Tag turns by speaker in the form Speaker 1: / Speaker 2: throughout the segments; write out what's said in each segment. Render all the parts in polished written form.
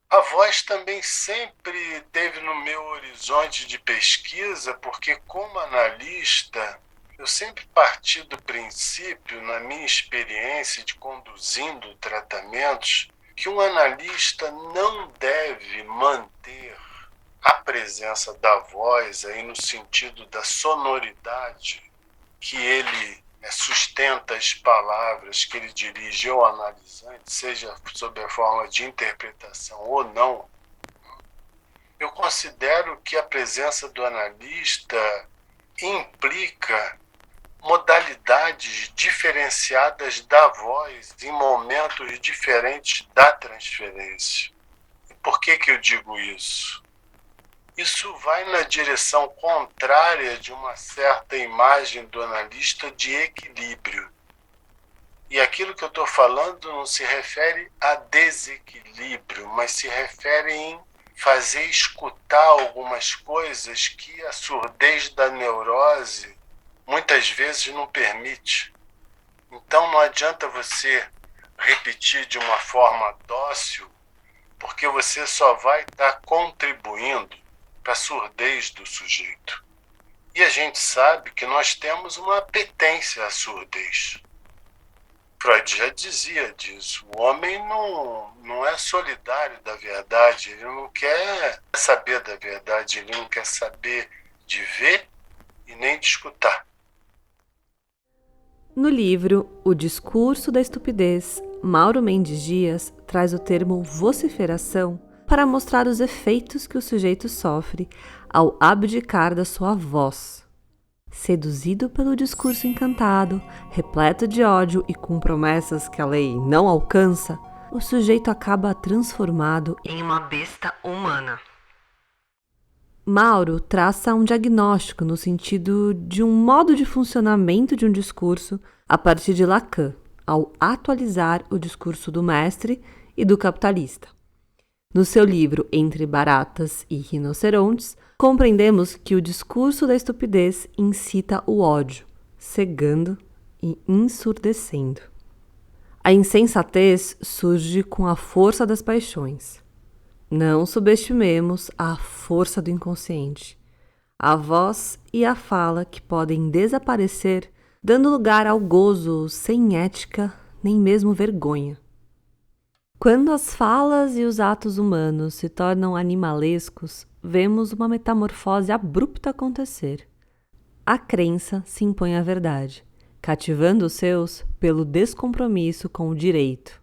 Speaker 1: A voz também sempre teve no meu horizonte de pesquisa, porque como analista, eu sempre parti do princípio, na minha experiência de conduzindo tratamentos, que um analista não deve manter a presença da voz aí no sentido da sonoridade que ele sustenta as palavras que ele dirige ao analisante, seja sob a forma de interpretação ou não. Eu considero que a presença do analista implica modalidades diferenciadas da voz em momentos diferentes da transferência. E por que eu digo isso? Isso vai na direção contrária de uma certa imagem do analista de equilíbrio. E aquilo que eu estou falando não se refere a desequilíbrio, mas se refere em fazer escutar algumas coisas que a surdez da neurose muitas vezes não permite. Então não adianta você repetir de uma forma dócil, porque você só vai estar contribuindo para a surdez do sujeito. E a gente sabe que nós temos uma apetência à surdez. Freud já dizia disso. O homem não é solidário da verdade, ele não quer saber da verdade, ele não quer saber de ver e nem de escutar.
Speaker 2: No livro O Discurso da Estupidez, Mauro Mendes Dias traz o termo vociferação para mostrar os efeitos que o sujeito sofre ao abdicar da sua voz. Seduzido pelo discurso encantado, repleto de ódio e com promessas que a lei não alcança, o sujeito acaba transformado em uma besta humana. Mauro traça um diagnóstico no sentido de um modo de funcionamento de um discurso a partir de Lacan, ao atualizar o discurso do mestre e do capitalista. No seu livro Entre Baratas e Rinocerontes, compreendemos que o discurso da estupidez incita o ódio, cegando e ensurdecendo. A insensatez surge com a força das paixões. Não subestimemos a força do inconsciente, a voz e a fala que podem desaparecer, dando lugar ao gozo sem ética nem mesmo vergonha. Quando as falas e os atos humanos se tornam animalescos, vemos uma metamorfose abrupta acontecer. A crença se impõe à verdade, cativando os seus pelo descompromisso com o direito.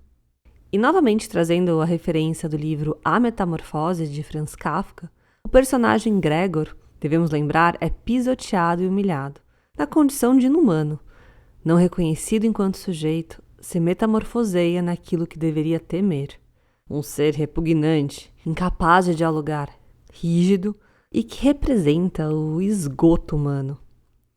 Speaker 2: E novamente trazendo a referência do livro A Metamorfose, de Franz Kafka, o personagem Gregor, devemos lembrar, é pisoteado e humilhado, na condição de inumano. Não reconhecido enquanto sujeito, se metamorfoseia naquilo que deveria temer. Um ser repugnante, incapaz de dialogar, rígido e que representa o esgoto humano.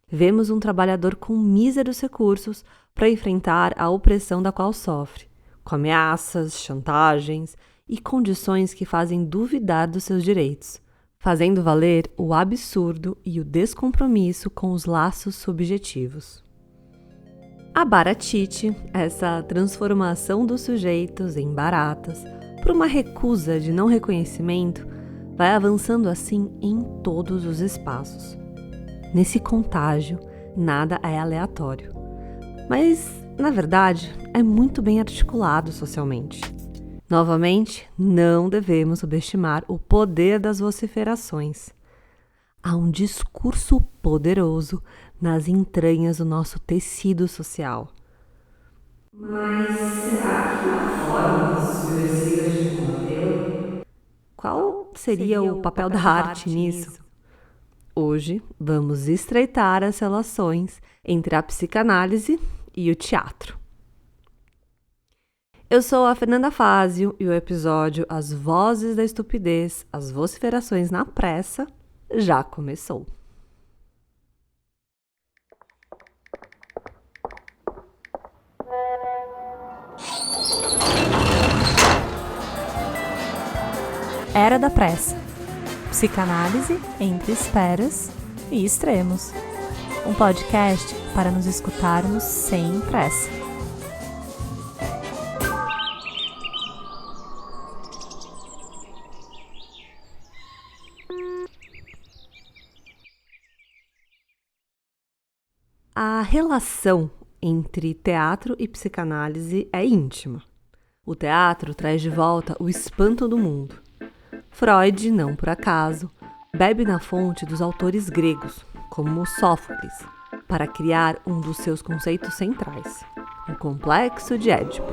Speaker 2: Vemos um trabalhador com míseros recursos para enfrentar a opressão da qual sofre, com ameaças, chantagens e condições que fazem duvidar dos seus direitos, fazendo valer o absurdo e o descompromisso com os laços subjetivos. A baratite, essa transformação dos sujeitos em baratas, por uma recusa de não reconhecimento, vai avançando assim em todos os espaços. Nesse contágio, nada é aleatório. Mas, na verdade, é muito bem articulado socialmente. Novamente, não devemos subestimar o poder das vociferações. Há um discurso poderoso nas entranhas do nosso tecido social. Mas será que há formas subversivas de combatê-lo? Qual seria o papel da arte nisso? Hoje, vamos estreitar as relações entre a psicanálise e o teatro. Eu sou a Fernanda Fázio e o episódio As Vozes da Estupidez, as vociferações na pressa, já começou.
Speaker 3: Era da Pressa. Psicanálise entre esperas e extremos. Um podcast para nos escutarmos sem pressa.
Speaker 2: A relação entre teatro e psicanálise é íntima. O teatro traz de volta o espanto do mundo. Freud, não por acaso, bebe na fonte dos autores gregos, como Sófocles, para criar um dos seus conceitos centrais, o complexo de Édipo.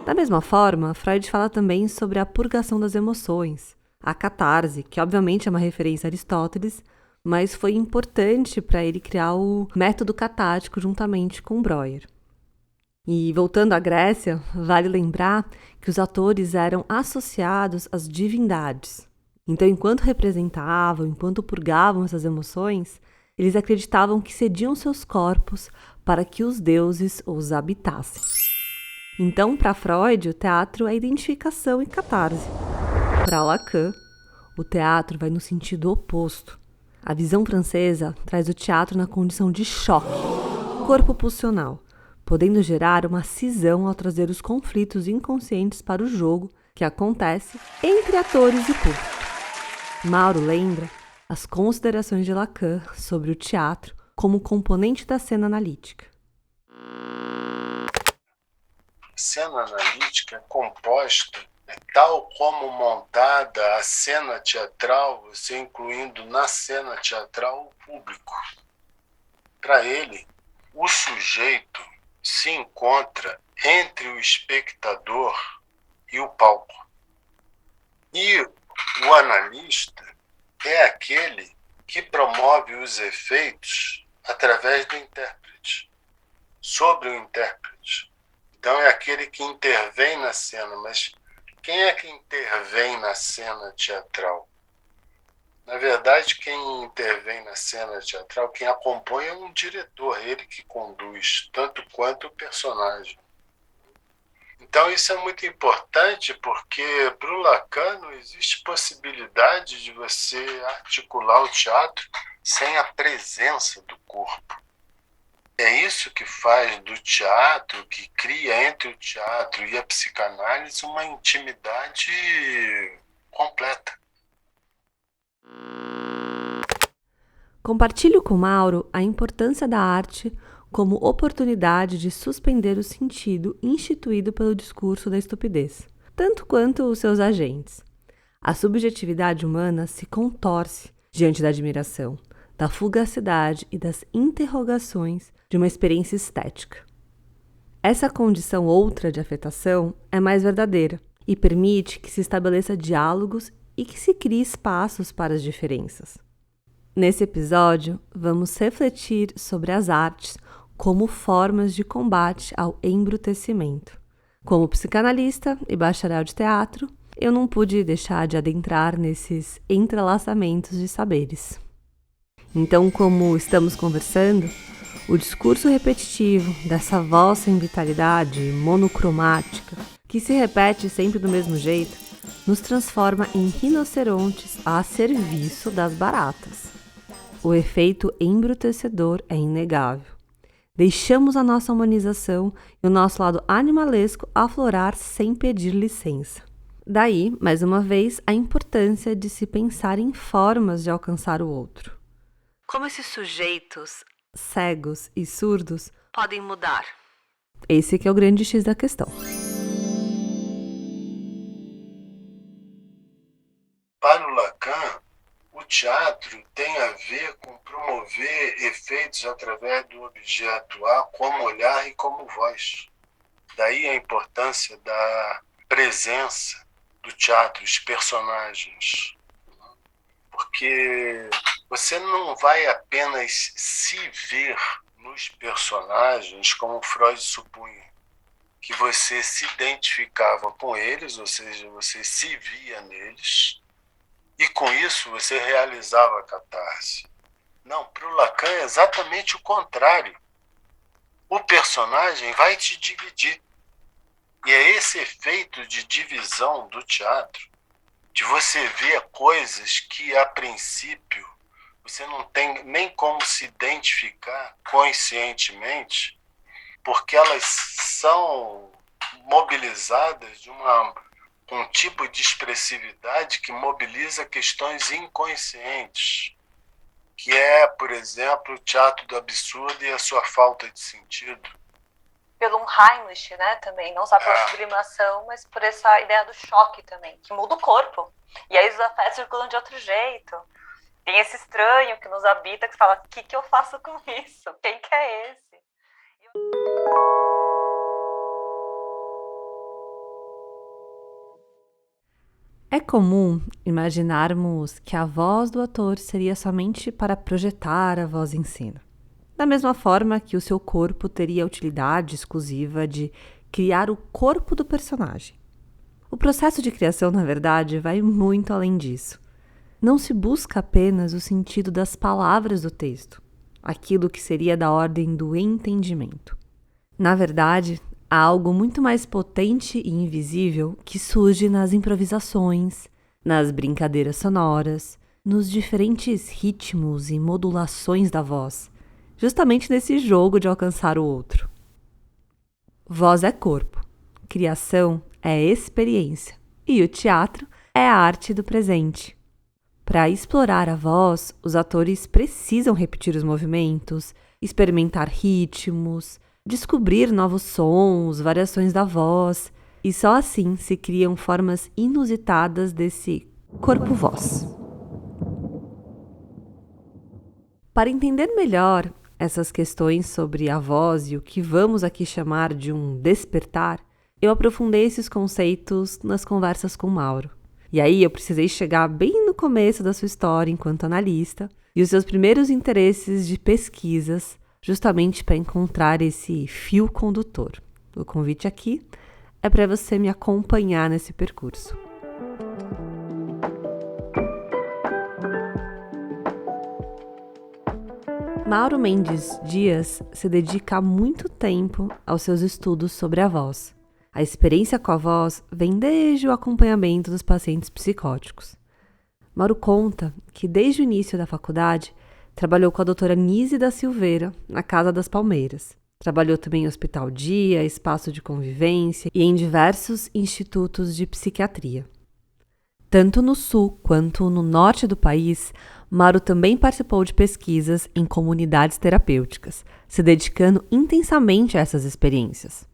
Speaker 2: Da mesma forma, Freud fala também sobre a purgação das emoções, a catarse, que obviamente é uma referência a Aristóteles, mas foi importante para ele criar o método catártico juntamente com Breuer. E voltando à Grécia, vale lembrar que os atores eram associados às divindades. Então, enquanto representavam, enquanto purgavam essas emoções, eles acreditavam que cediam seus corpos para que os deuses os habitassem. Então, para Freud, o teatro é identificação e catarse. Para Lacan, o teatro vai no sentido oposto. A visão francesa traz o teatro na condição de choque, corpo pulsional, podendo gerar uma cisão ao trazer os conflitos inconscientes para o jogo que acontece entre atores e público. Mauro lembra as considerações de Lacan sobre o teatro como componente da cena analítica.
Speaker 1: A cena analítica é composta, tal como montada a cena teatral, você incluindo na cena teatral o público. Para ele, o sujeito se encontra entre o espectador e o palco. E o analista é aquele que promove os efeitos através do intérprete, sobre o intérprete. Então é aquele que intervém na cena, mas quem é que intervém na cena teatral? Na verdade, quem intervém na cena teatral, quem a compõe é um diretor, ele que conduz, tanto quanto o personagem. Então isso é muito importante porque para o Lacan não existe possibilidade de você articular o teatro sem a presença do corpo. É isso que faz do teatro, que cria entre o teatro e a psicanálise uma intimidade completa.
Speaker 2: Compartilho com Mauro a importância da arte como oportunidade de suspender o sentido instituído pelo discurso da estupidez, tanto quanto os seus agentes. A subjetividade humana se contorce diante da admiração, da fugacidade e das interrogações de uma experiência estética. Essa condição outra de afetação é mais verdadeira e permite que se estabeleça diálogos e que se crie espaços para as diferenças. Nesse episódio, vamos refletir sobre as artes como formas de combate ao embrutecimento. Como psicanalista e bacharel de teatro, eu não pude deixar de adentrar nesses entrelaçamentos de saberes. Então, como estamos conversando, o discurso repetitivo dessa voz sem vitalidade, monocromática, que se repete sempre do mesmo jeito, nos transforma em rinocerontes a serviço das baratas. O efeito embrutecedor é inegável. Deixamos a nossa humanização e o nosso lado animalesco aflorar sem pedir licença. Daí, mais uma vez, a importância de se pensar em formas de alcançar o outro. Como esses sujeitos cegos e surdos podem mudar? Esse que é o grande X da questão.
Speaker 1: Para o Lacan, o teatro tem a ver com promover efeitos através do objeto A como olhar e como voz. Daí a importância da presença do teatro, os personagens. Porque você não vai apenas se ver nos personagens como Freud supunha, que você se identificava com eles, ou seja, você se via neles, e com isso você realizava a catarse. Não, para o Lacan é exatamente o contrário. O personagem vai te dividir. E é esse efeito de divisão do teatro, de você ver coisas que a princípio você não tem nem como se identificar conscientemente, porque elas são mobilizadas de um tipo de expressividade que mobiliza questões inconscientes. que é, por exemplo, o teatro do absurdo e a sua falta de sentido.
Speaker 3: Pelo Heinrich, né, também, não só pela sublimação, mas por essa ideia do choque também, que muda o corpo. E aí os afetos circulam de outro jeito. Tem esse estranho que nos habita, que fala, o que eu faço com isso? Quem que é esse?
Speaker 2: É comum imaginarmos que a voz do ator seria somente para projetar a voz em cena. Da mesma forma que o seu corpo teria a utilidade exclusiva de criar o corpo do personagem. O processo de criação, na verdade, vai muito além disso. Não se busca apenas o sentido das palavras do texto, aquilo que seria da ordem do entendimento. Na verdade, há algo muito mais potente e invisível que surge nas improvisações, nas brincadeiras sonoras, nos diferentes ritmos e modulações da voz, justamente nesse jogo de alcançar o outro. Voz é corpo, criação é experiência e o teatro é a arte do presente. Para explorar a voz, os atores precisam repetir os movimentos, experimentar ritmos, descobrir novos sons, variações da voz, e só assim se criam formas inusitadas desse corpo-voz. Para entender melhor essas questões sobre a voz e o que vamos aqui chamar de um despertar, eu aprofundei esses conceitos nas conversas com Mauro. E aí eu precisei chegar bem no começo da sua história enquanto analista e os seus primeiros interesses de pesquisas, justamente para encontrar esse fio condutor. O convite aqui é para você me acompanhar nesse percurso. Mauro Mendes Dias se dedica há muito tempo aos seus estudos sobre a voz. A experiência com a voz vem desde o acompanhamento dos pacientes psicóticos. Mauro conta que desde o início da faculdade trabalhou com a doutora Nise da Silveira na Casa das Palmeiras. Trabalhou também em hospital dia, espaço de convivência e em diversos institutos de psiquiatria. Tanto no sul quanto no norte do país, Mauro também participou de pesquisas em comunidades terapêuticas, se dedicando intensamente a essas experiências.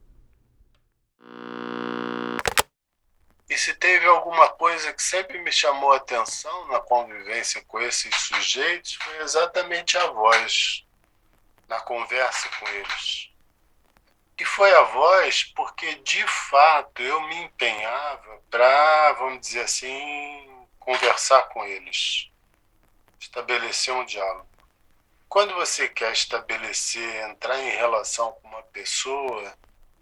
Speaker 1: E se teve alguma coisa que sempre me chamou a atenção na convivência com esses sujeitos, foi exatamente a voz, na conversa com eles. E foi a voz porque, de fato, eu me empenhava para, vamos dizer assim, conversar com eles, estabelecer um diálogo. Quando você quer estabelecer, entrar em relação com uma pessoa,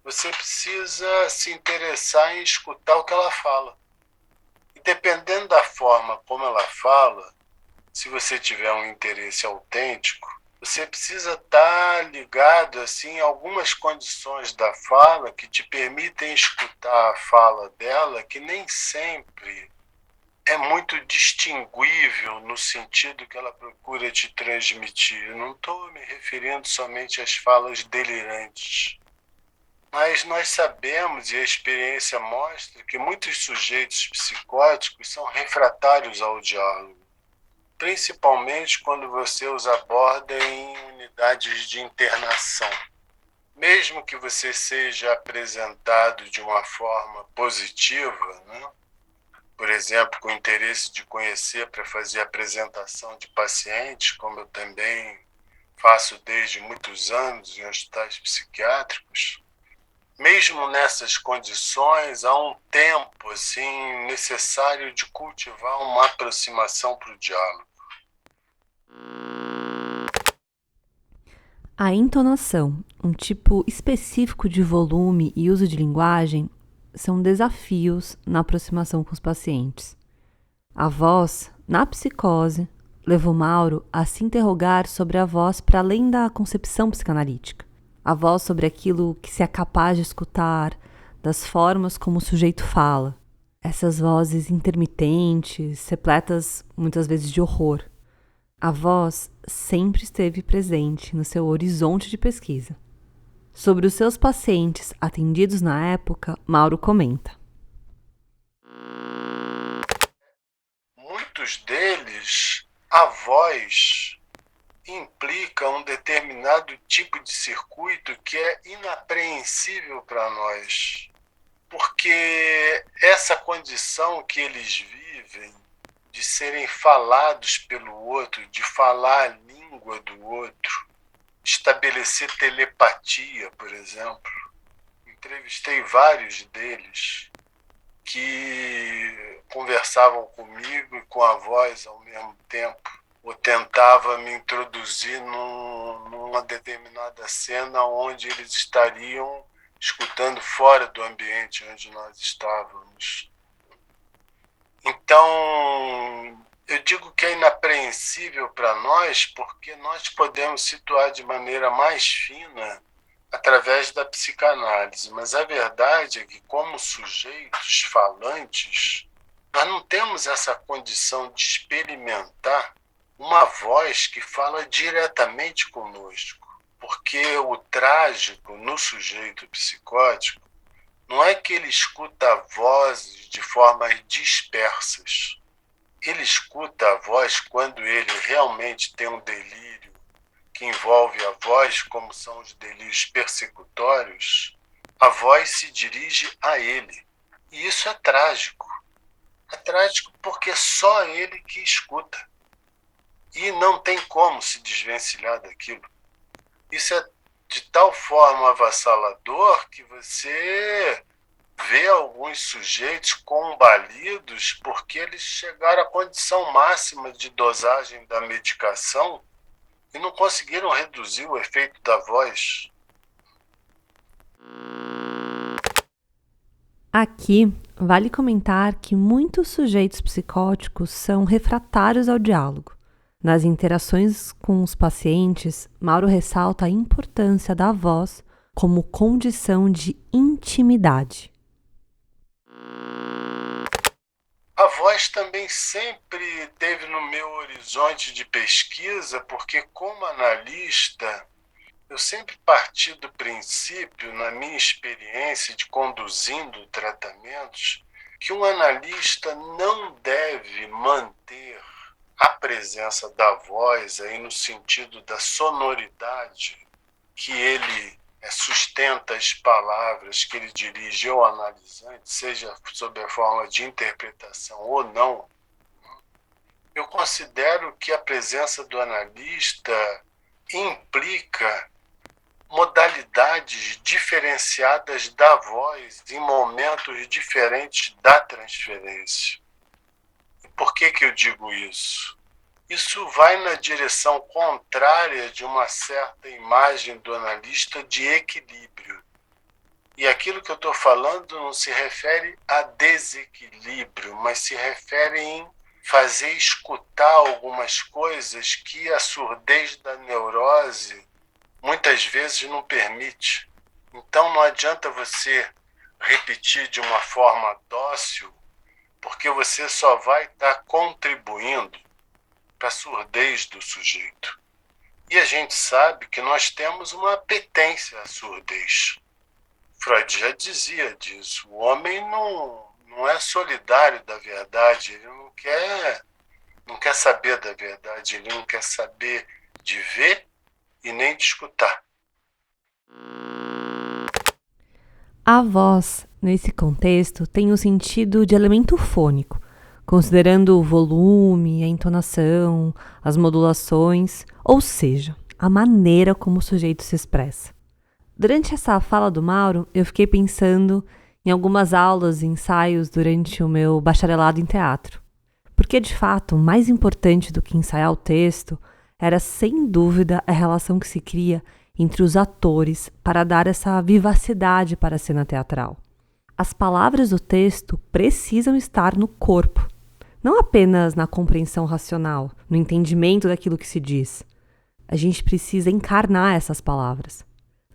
Speaker 1: você precisa se interessar em escutar o que ela fala. E dependendo da forma como ela fala, se você tiver um interesse autêntico, você precisa estar ligado assim, a algumas condições da fala que te permitem escutar a fala dela, que nem sempre é muito distinguível no sentido que ela procura te transmitir. Eu não estou me referindo somente às falas delirantes. Mas nós sabemos, e a experiência mostra, que muitos sujeitos psicóticos são refratários ao diálogo, principalmente quando você os aborda em unidades de internação. Mesmo que você seja apresentado de uma forma positiva, né? Por exemplo, com interesse de conhecer para fazer apresentação de pacientes, como eu também faço desde muitos anos em hospitais psiquiátricos, mesmo nessas condições, há um tempo assim, necessário de cultivar uma aproximação para o diálogo.
Speaker 2: A entonação, um tipo específico de volume e uso de linguagem, são desafios na aproximação com os pacientes. A voz, na psicose, levou Mauro a se interrogar sobre a voz para além da concepção psicanalítica. A voz sobre aquilo que se é capaz de escutar, das formas como o sujeito fala. Essas vozes intermitentes, repletas muitas vezes de horror. A voz sempre esteve presente no seu horizonte de pesquisa. Sobre os seus pacientes atendidos na época, Mauro comenta.
Speaker 1: Muitos deles, a voz implica um determinado tipo de circuito que é inapreensível para nós, porque essa condição que eles vivem de serem falados pelo outro, de falar a língua do outro, estabelecer telepatia, por exemplo. Entrevistei vários deles que conversavam comigo e com a voz ao mesmo tempo, ou tentava me introduzir numa determinada cena onde eles estariam escutando fora do ambiente onde nós estávamos. Então, eu digo que é inapreensível para nós porque nós podemos situar de maneira mais fina através da psicanálise, mas a verdade é que, como sujeitos falantes, nós não temos essa condição de experimentar uma voz que fala diretamente conosco, porque o trágico no sujeito psicótico não é que ele escuta vozes de formas dispersas. Ele escuta a voz quando ele realmente tem um delírio que envolve a voz, como são os delírios persecutórios. A voz se dirige a ele. E isso é trágico. É trágico porque é só ele que escuta. E não tem como se desvencilhar daquilo. Isso é de tal forma avassalador que você vê alguns sujeitos combalidos porque eles chegaram à condição máxima de dosagem da medicação e não conseguiram reduzir o efeito da voz.
Speaker 2: Aqui, vale comentar que muitos sujeitos psicóticos são refratários ao diálogo. Nas interações com os pacientes, Mauro ressalta a importância da voz como condição de intimidade.
Speaker 1: A voz também sempre teve no meu horizonte de pesquisa, porque como analista, eu sempre parti do princípio, na minha experiência de conduzindo tratamentos, que um analista não deve manter a presença da voz aí no sentido da sonoridade que ele sustenta as palavras que ele dirige ao analisante, seja sob a forma de interpretação ou não. Eu considero que a presença do analista implica modalidades diferenciadas da voz em momentos diferentes da transferência. E por que eu digo isso? Isso vai na direção contrária de uma certa imagem do analista de equilíbrio. E aquilo que eu estou falando não se refere a desequilíbrio, mas se refere em fazer escutar algumas coisas que a surdez da neurose muitas vezes não permite. Então não adianta você repetir de uma forma dócil, porque você só vai estar contribuindo para a surdez do sujeito. E a gente sabe que nós temos uma apetência à surdez. Freud já dizia disso. O homem não é solidário da verdade, ele não quer saber da verdade, ele não quer saber de ver e nem de escutar.
Speaker 2: A voz, nesse contexto, tem o sentido de elemento fônico, considerando o volume, a entonação, as modulações, ou seja, a maneira como o sujeito se expressa. Durante essa fala do Mauro, eu fiquei pensando em algumas aulas e ensaios durante o meu bacharelado em teatro. Porque, de fato, mais importante do que ensaiar o texto era, sem dúvida, a relação que se cria entre os atores para dar essa vivacidade para a cena teatral. As palavras do texto precisam estar no corpo, não apenas na compreensão racional, no entendimento daquilo que se diz. A gente precisa encarnar essas palavras.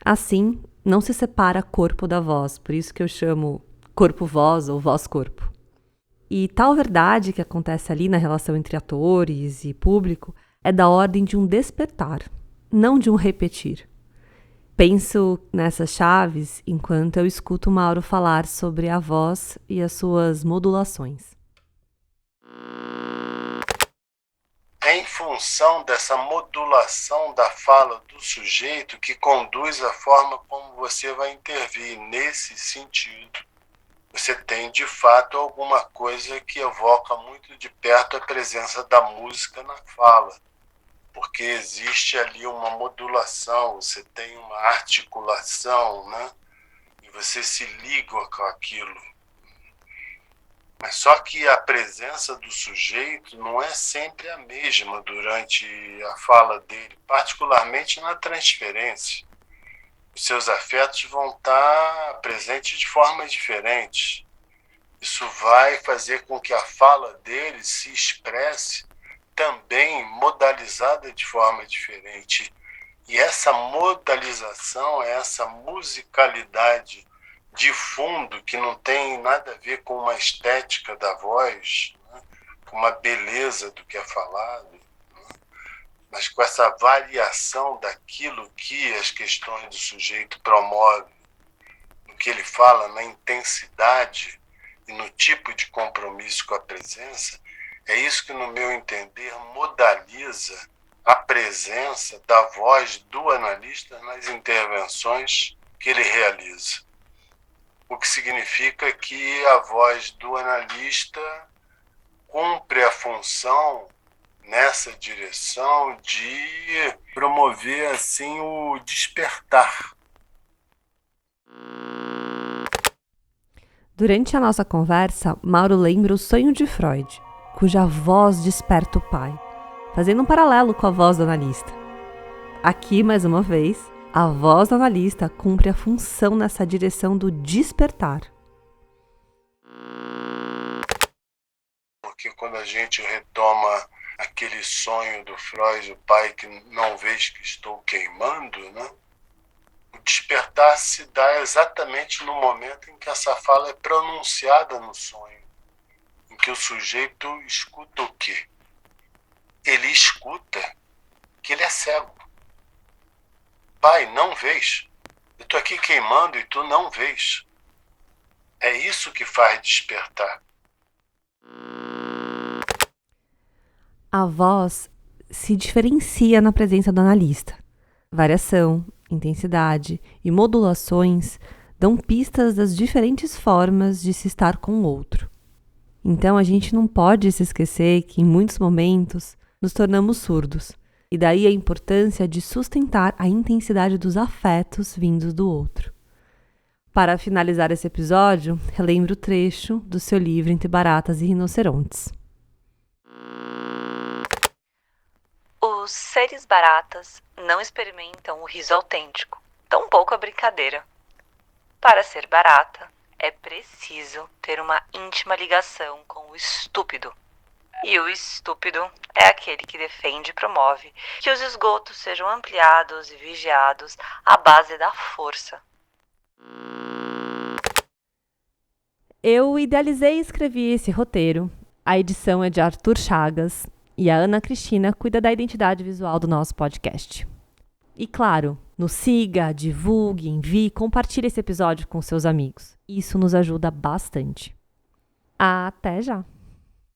Speaker 2: Assim, não se separa corpo da voz, por isso que eu chamo corpo-voz ou voz-corpo. E tal verdade que acontece ali na relação entre atores e público é da ordem de um despertar, não de um repetir. Penso nessas chaves enquanto eu escuto o Mauro falar sobre a voz e as suas modulações.
Speaker 1: É em função dessa modulação da fala do sujeito que conduz a forma como você vai intervir. Nesse sentido, você tem, de fato, alguma coisa que evoca muito de perto a presença da música na fala, porque existe ali uma modulação, você tem uma articulação, né? E você se liga com aquilo. Mas só que a presença do sujeito não é sempre a mesma durante a fala dele, particularmente na transferência. Os seus afetos vão estar presentes de formas diferentes. Isso vai fazer com que a fala dele se expresse também modalizada de forma diferente. E essa modalização, essa musicalidade de fundo, que não tem nada a ver com uma estética da voz, né, com uma beleza do que é falado, né, mas com essa variação daquilo que as questões do sujeito promovem, no que ele fala, na intensidade e no tipo de compromisso com a presença, é isso que, no meu entender, modaliza a presença da voz do analista nas intervenções que ele realiza. O que significa que a voz do analista cumpre a função nessa direção de promover assim o despertar.
Speaker 2: Durante a nossa conversa, Mauro lembra o sonho de Freud, cuja voz desperta o pai, fazendo um paralelo com a voz do analista. Aqui, mais uma vez, a voz do analista cumpre a função nessa direção do despertar.
Speaker 1: Porque quando a gente retoma aquele sonho do Freud, o pai que não vês que estou queimando, né? O despertar se dá exatamente no momento em que essa fala é pronunciada no sonho, em que o sujeito escuta o quê? Ele escuta que ele é cego. Pai, não vês? Eu estou aqui queimando e tu não vês. É isso que faz despertar.
Speaker 2: A voz se diferencia na presença do analista. Variação, intensidade e modulações dão pistas das diferentes formas de se estar com o outro. Então a gente não pode se esquecer que em muitos momentos nos tornamos surdos. E daí a importância de sustentar a intensidade dos afetos vindos do outro. Para finalizar esse episódio, relembro o trecho do seu livro Entre Baratas e Rinocerontes.
Speaker 3: Os seres baratas não experimentam o riso autêntico, tampouco a brincadeira. Para ser barata, é preciso ter uma íntima ligação com o estúpido. E o estúpido é aquele que defende e promove que os esgotos sejam ampliados e vigiados à base da força.
Speaker 2: Eu idealizei e escrevi esse roteiro. A edição é de Arthur Chagas e a Ana Cristina cuida da identidade visual do nosso podcast. E claro, nos siga, divulgue, envie, compartilhe esse episódio com seus amigos. Isso nos ajuda bastante. Até já!